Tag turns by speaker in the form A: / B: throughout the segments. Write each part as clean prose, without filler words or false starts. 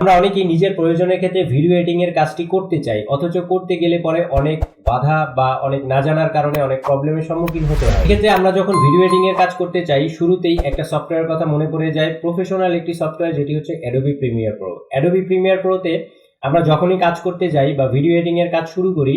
A: আমরা অনেকেই নিজের প্রয়োজনের ক্ষেত্রে ভিডিও এডিটিং এর কাজটি করতে চাই, অথচ করতে গেলে পরে অনেক বাধা বা অনেক না জানার কারণে অনেক প্রবলেমের সম্মুখীন হতে হয়। এক্ষেত্রে আমরা যখন ভিডিও এডিটিং এর কাজ করতে চাই, শুরুতেই একটা সফটওয়্যারের কথা মনে পড়ে যায়, প্রফেশনাল একটি সফটওয়্যার, যেটি হচ্ছে Adobe Premiere Pro. Adobe Premiere প্রোতে আমরা যখনই কাজ করতে যাই বা ভিডিও এডিটিং এর কাজ শুরু করি,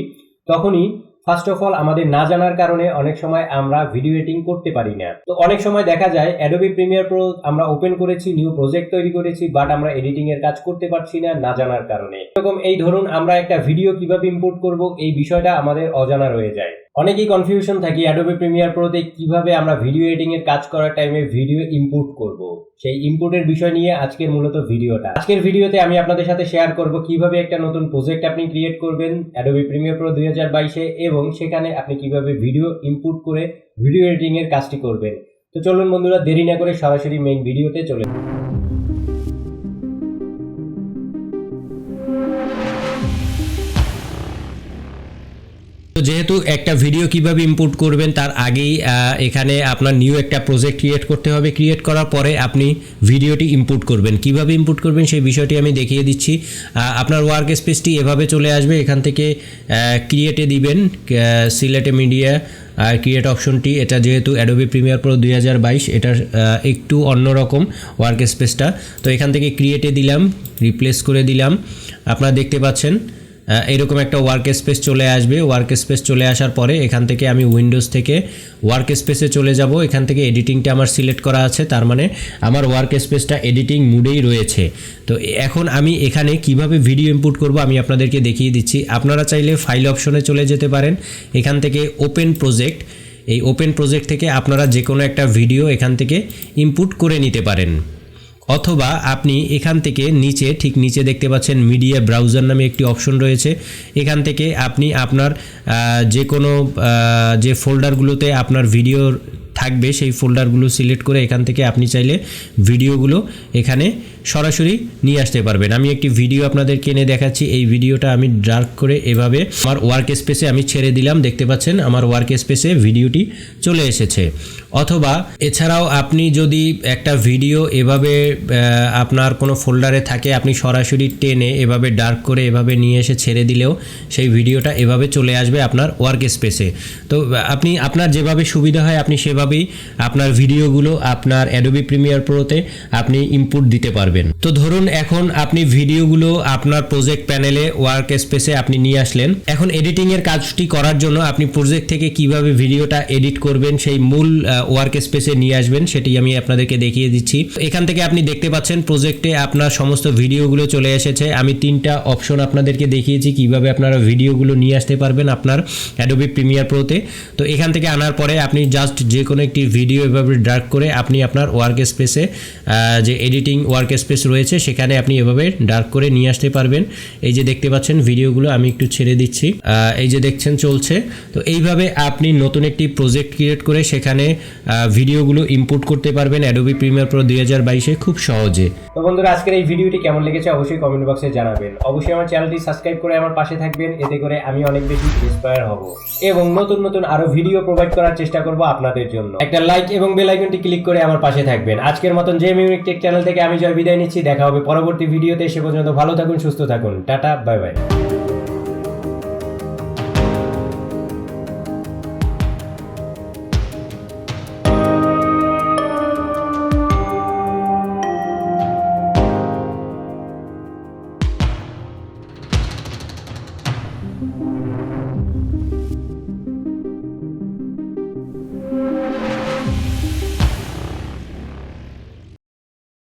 A: তখনই ফার্স্ট অফ অল আমাদের না জানার কারণে অনেক সময় আমরা ভিডিও এডিটিং করতে পারি না। তো অনেক সময় দেখা যায় অ্যাডোবি প্রিমিয়ার প্রো আমরা ওপেন করেছি, নিউ প্রজেক্ট তৈরি করেছি, বাট আমরা এডিটিং এর কাজ করতে পারছি না জানার কারণে। এরকম এই ধরুন আমরা একটা ভিডিও কিভাবে ইম্পোর্ট করব, এই বিষয়টা আমাদের অজানা রয়ে যায়। অনেকেই কনফিউশন থাকি অ্যাডোবি প্রিমিয়ার প্রোতে কিভাবে আমরা ভিডিও এডিটিং এর কাজ করার টাইমে ভিডিও ইম্পোর্ট করব। সেই ইম্পোর্টের বিষয় নিয়ে আজকের মূলত ভিডিওটা। আজকের ভিডিওতে আমি আপনাদের সাথে শেয়ার করব কিভাবে একটা নতুন প্রজেক্ট আপনি ক্রিয়েট করবেন অ্যাডোবি প্রিমিয়ার প্রো 2022 এবং সেখানে আপনি কিভাবে ভিডিও ইম্পোর্ট করে ভিডিও এডিটিং এর কাজটি করবেন। তো চলুন বন্ধুরা, দেরি না করে সরাসরি মেইন ভিডিওতে চলে যাই। তো যেহেতু একটা ভিডিও কিভাবে ইম্পোর্ট করবেন তার আগেই এখানে আপনার নিউ একটা প্রজেক্ট ক্রিয়েট করতে হবে। ক্রিয়েট করার পরে আপনি ভিডিওটি ইম্পোর্ট করবেন। কিভাবে ইম্পোর্ট করবেন সেই বিষয়টি আমি দেখিয়ে দিচ্ছি। আপনার ওয়ার্ক স্পেসটি এভাবে চলে আসবে। এখান থেকে ক্রিয়েটে দিবেন, সিলেটে মিডিয়া আর ক্রিয়েট অপশনটি। এটা যেহেতু অ্যাডোবি প্রিমিয়ার প্রো 2022, এটার একটু অন্যরকম ওয়ার্ক স্পেসটা। তো এখান থেকে ক্রিয়েটে দিলাম, রিপ্লেস করে দিলাম। আপনারা দেখতে পাচ্ছেন এরকম একটা ওয়ার্ক স্পেস চলে আসবে। ওয়ার্ক স্পেস চলে আসার পরে এখান থেকে আমি উইন্ডোজ থেকে ওয়ার্ক স্পেসে চলে যাব। এখান থেকে এডিটিংটা আমার সিলেক্ট করা আছে, তার মানে আমার ওয়ার্ক স্পেসটা এডিটিং মুডেই রয়েছে। তো এখন আমি এখানে কিভাবে ভিডিও ইম্পোর্ট করব আমি আপনাদেরকে দেখিয়ে দিচ্ছি। আপনারা চাইলে ফাইল অপশনে চলে যেতে পারেন। এখান থেকে ওপেন প্রজেক্ট, এই ওপেন প্রজেক্ট থেকে আপনারা যে কোনো একটা ভিডিও এখান থেকে ইম্পোর্ট করে নিতে পারেন। অথবা আপনি এখান থেকে নিচে, ঠিক নিচে দেখতে পাচ্ছেন মিডিয়া ব্রাউজার নামে একটি অপশন রয়েছে। এখান থেকে আপনি আপনার যে কোনো যে ফোল্ডারগুলোতে আপনার ভিডিও থাকবে সেই ফোল্ডারগুলো সিলেক্ট করে এখান থেকে আপনি চাইলে ভিডিওগুলো এখানে সরাসরি নিয়ে আসতে পারবেন। আমি একটি ভিডিও আপনাদেরকে এনে দেখাচ্ছি। এই ভিডিওটা আমি ড্র্যাগ করে এভাবে আমার ওয়ার্ক স্পেসে আমি ছেড়ে দিলাম। দেখতে পাচ্ছেন আমার ওয়ার্ক স্পেসে ভিডিওটি চলে এসেছে। অথবা এছাড়াও আপনি যদি একটা ভিডিও এভাবে আপনার কোনো ফোল্ডারে থাকে, আপনি সরাসরি টেনে এভাবে ডার্ক করে এভাবে নিয়ে এসে ছেড়ে দিলেও সেই ভিডিওটা এভাবে চলে আসবে আপনার ওয়ার্ক স্পেসে। তো আপনি আপনার যেভাবে সুবিধা হয় আপনি সেভাবেই আপনার ভিডিওগুলো আপনার অ্যাডোবি প্রিমিয়ার প্রোতে আপনি ইম্পোর্ট দিতে পারবেন। তো ধরুন এখন আপনি ভিডিওগুলো আপনার প্রজেক্ট প্যানেলে ওয়ার্ক স্পেসে আপনি নিয়ে আসলেন। এখন এডিটিং এর কাজটি করার জন্য আপনি প্রজেক্ট থেকে কিভাবে ভিডিওটা এডিট করবেন সেই মূল ওয়ার্ক স্পেসে নিয়ে আসবেন সেটি আমি আপনাদেরকে দেখিয়ে দিচ্ছি। এখান থেকে আপনি দেখতে পাচ্ছেন প্রজেক্টে আপনার সমস্ত ভিডিওগুলো চলে এসেছে। আমি 3টা অপশন আপনাদেরকে দেখিয়েছি কিভাবে আপনারা ভিডিওগুলো নিয়ে আসতে পারবেন আপনার অ্যাডোবি প্রিমিয়ার প্রোতে। তো এখান থেকে আনার পরে আপনি জাস্ট যে কোনো একটি ভিডিও এভাবে ড্র্যাগ করে আপনি আপনার ওয়ার্ক স্পেসে যে এডিটিং ওয়ার্ক স্পেস রয়েছে সেখানে আপনি এভাবে ড্র্যাগ করে নিয়ে আসতে পারবেন। এই যে দেখতে পাচ্ছেন ভিডিওগুলো আমি একটু ছেড়ে দিচ্ছি, এই যে দেখছেন চলছে। তো এইভাবে আপনি নতুন একটি প্রজেক্ট ক্রিয়েট করে সেখানে ভিডিওগুলো ইম্পোর্ট করতে পারবেন অ্যাডোবি প্রিমিয়ার প্রো 2022 খুব সহজে। তো বন্ধুরা, আজকের এই ভিডিওটি কেমন লেগেছে অবশ্যই কমেন্ট বক্সে জানাবেন। অবশ্যই আমার চ্যানেলটি সাবস্ক্রাইব করে আমার পাশে থাকবেন, এতে করে আমি অনেক বেশি ইন্সপায়ার হব এবং নতুন নতুন আরো ভিডিও প্রোভাইড করার চেষ্টা করব আপনাদের জন্য। একটা লাইক এবং বেল আইকনটি ক্লিক করে আমার পাশে থাকবেন। আজকের মতন যে মিউনিক টেক চ্যানেল থেকে আমি জয় বিদায় নিচ্ছি। দেখা হবে পরবর্তী ভিডিওতে। সে পর্যন্ত ভালো থাকুন, সুস্থ থাকুন। Tata, bye bye.